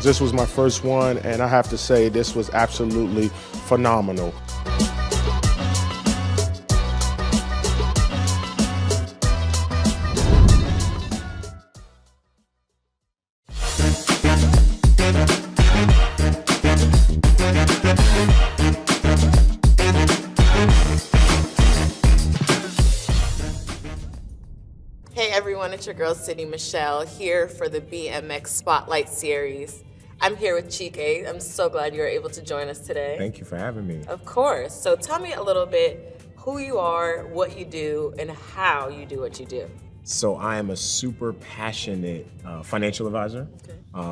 This was my first one, and I have to say this was absolutely phenomenal. Hey everyone, it's your girl Sydney Michelle here for the BMX Spotlight Series. I'm here with Chike. I'm so glad you're able to join us today. Thank you for having me. Of course. So tell me a little bit who you are, what you do, and how you do what you do. So I am a super passionate financial advisor,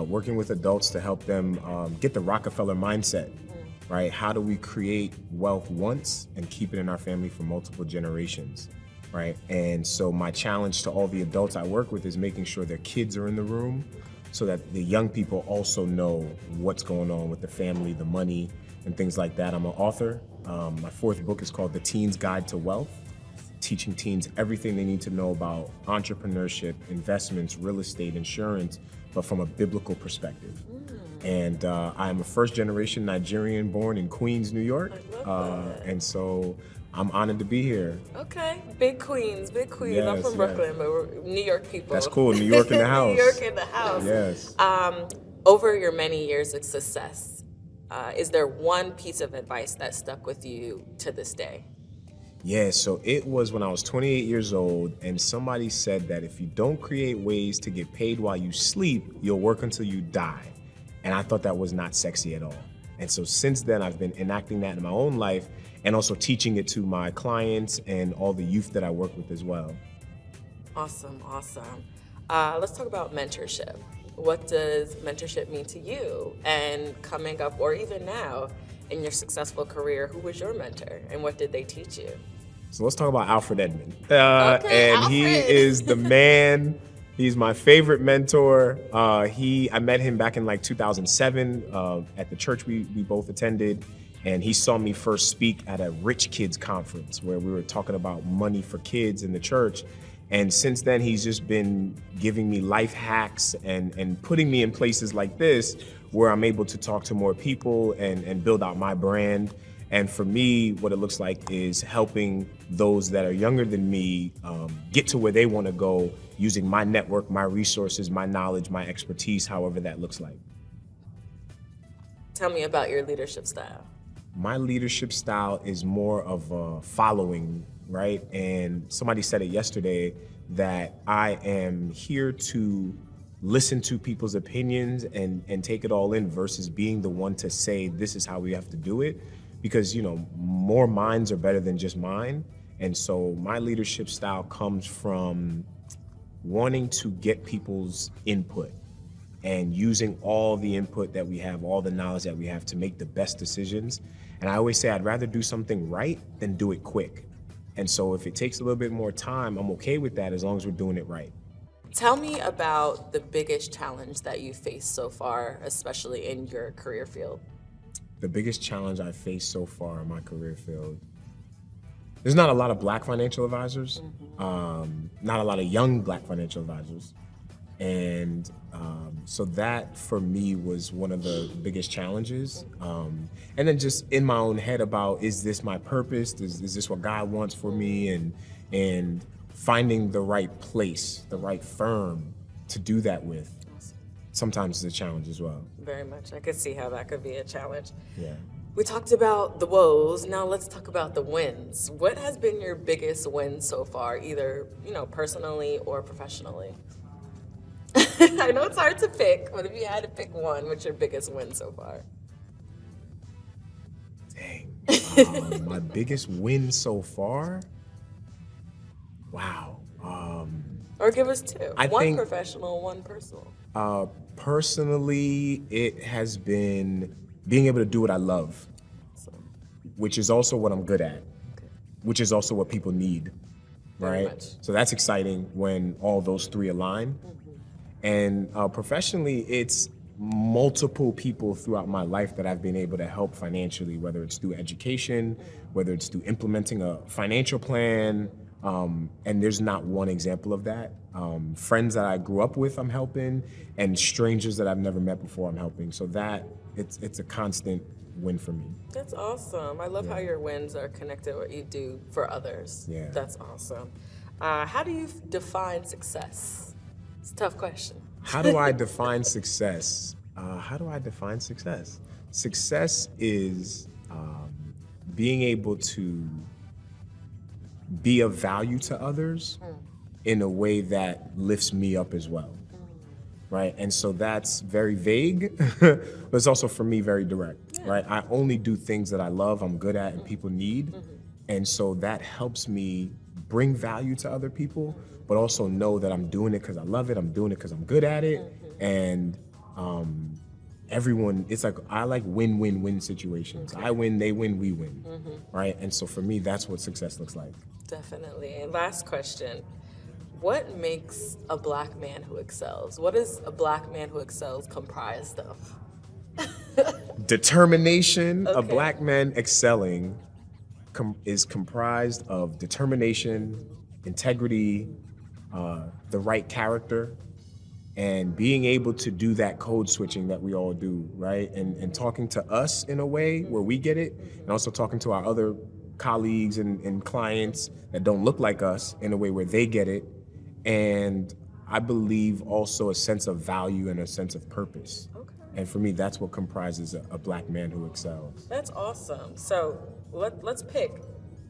working with adults to help them get the Rockefeller mindset, right? How do we create wealth once and keep it in our family for multiple generations? Right? And so my challenge to all the adults I work with is making sure their kids are in the room so that the young people also know what's going on with the family, the money, and things like that. I'm an author. My fourth book is called The Teen's Guide to Wealth, teaching teens everything they need to know about entrepreneurship, investments, real estate, insurance, but from a biblical perspective. And I'm a first generation Nigerian born in Queens, New York. And so I'm honored to be here. Okay, big Queens, big Queens. Yes, I'm from Brooklyn, but we're New York people. That's cool, New York in the house. New York in the house. Yes. Over your many years of success, is there one piece of advice that stuck with you to this day? Yeah, so it was when I was 28 years old, and somebody said that if you don't create ways to get paid while you sleep, you'll work until you die. And I thought that was not sexy at all. And so since then, I've been enacting that in my own life and also teaching it to my clients and all the youth that I work with as well. Awesome, awesome. Let's talk about mentorship. What does mentorship mean to you? And coming up, or even now, in your successful career, who was your mentor and what did they teach you? So let's talk about Alfred Edmond. Okay, and he Alfred. is the man. He's my favorite mentor. I met him back in like 2007 at the church we both attended. And he saw me first speak at a rich kids conference where we were talking about money for kids in the church. And since then, he's just been giving me life hacks and putting me in places like this where I'm able to talk to more people and build out my brand. And for me, what it looks like is helping those that are younger than me get to where they want to go using my network, my resources, my knowledge, my expertise, however that looks like. Tell me about your leadership style. My leadership style is more of a following, right? And somebody said it yesterday that I am here to listen to people's opinions and take it all in versus being the one to say, this is how we have to do it. Because, more minds are better than just mine. And so my leadership style comes from wanting to get people's input and using all the input that we have, all the knowledge that we have to make the best decisions. And I always say I'd rather do something right than do it quick. And so if it takes a little bit more time, I'm okay with that as long as we're doing it right. Tell me about the biggest challenge that you faced so far, especially in your career field. The biggest challenge I've faced so far in my career field. There's not a lot of Black financial advisors, not a lot of young Black financial advisors. And so that for me was one of the biggest challenges. And then just in my own head about, is this my purpose? Is this what God wants for me? And finding the right place, the right firm to do that with. Sometimes it's a challenge as well. Very much. I could see how that could be a challenge. Yeah. We talked about the woes. Now let's talk about the wins. What has been your biggest win so far, either, personally or professionally? I know it's hard to pick, but if you had to pick one, what's your biggest win so far? Dang. My biggest win so far? Wow. Or give us two. I one think, professional, one personal. Personally, it has been being able to do what I love, which is also what I'm good at, which is also what people need, right? So that's exciting when all those three align. And professionally, it's multiple people throughout my life that I've been able to help financially, whether it's through education, whether it's through implementing a financial plan, And there's not one example of that. Friends that I grew up with, I'm helping, and strangers that I've never met before, I'm helping. So that it's a constant win for me. That's awesome. I love how your wins are connected to what you do for others. Yeah. That's awesome. How do you define success? It's a tough question. How do I define success? Success is being able to be of value to others in a way that lifts me up as well, right? And so that's very vague, but it's also for me very direct, right? I only do things that I love, I'm good at, and people need. And so that helps me bring value to other people, but also know that I'm doing it because I love it, I'm doing it because I'm good at it. And everyone, it's like, I like win-win-win situations. I win, they win, we win, right? And so for me, that's what success looks like. Definitely. And last question. What makes a Black man who excels? What is a Black man who excels comprised of? Determination. Okay. A Black man excelling is comprised of determination, integrity, the right character, and being able to do that code switching that we all do, right? And talking to us in a way where we get it, and also talking to our other colleagues and clients that don't look like us in a way where they get it. And I believe also a sense of value and a sense of purpose. Okay. And for me, that's what comprises a Black man who excels. That's awesome. So let's pick.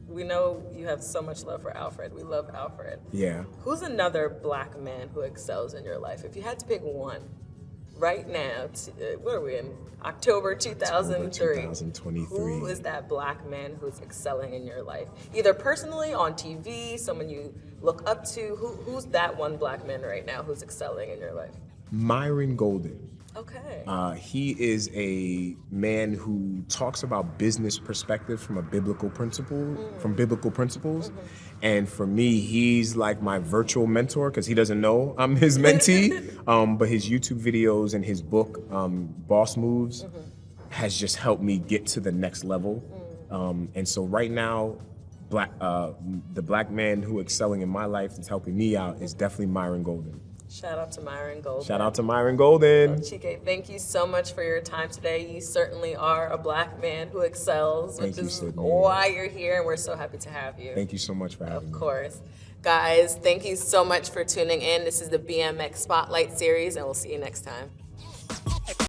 We know you have so much love for Alfred. We love Alfred. Yeah. Who's another Black man who excels in your life? If you had to pick one right now, what are we in? October 2003. 2023. Who is that Black man who's excelling in your life? Either personally, on TV, someone you look up to. Who's that one Black man right now who's excelling in your life? Myron Golden. Okay. He is a man who talks about business perspective from a biblical principle, from biblical principles. And for me, he's like my virtual mentor because he doesn't know I'm his mentee. But his YouTube videos and his book, Boss Moves, has just helped me get to the next level. And so right now, the Black man who excelling in my life that's helping me out is definitely Myron Golden. Shout out to Myron Golden. Shout out to Myron Golden. Chike, thank you so much for your time today. You certainly are a Black man who excels, which is why you're here, and we're so happy to have you. Thank you so much for having me. Of course. Guys, thank you so much for tuning in. This is the BMX Spotlight Series, and we'll see you next time.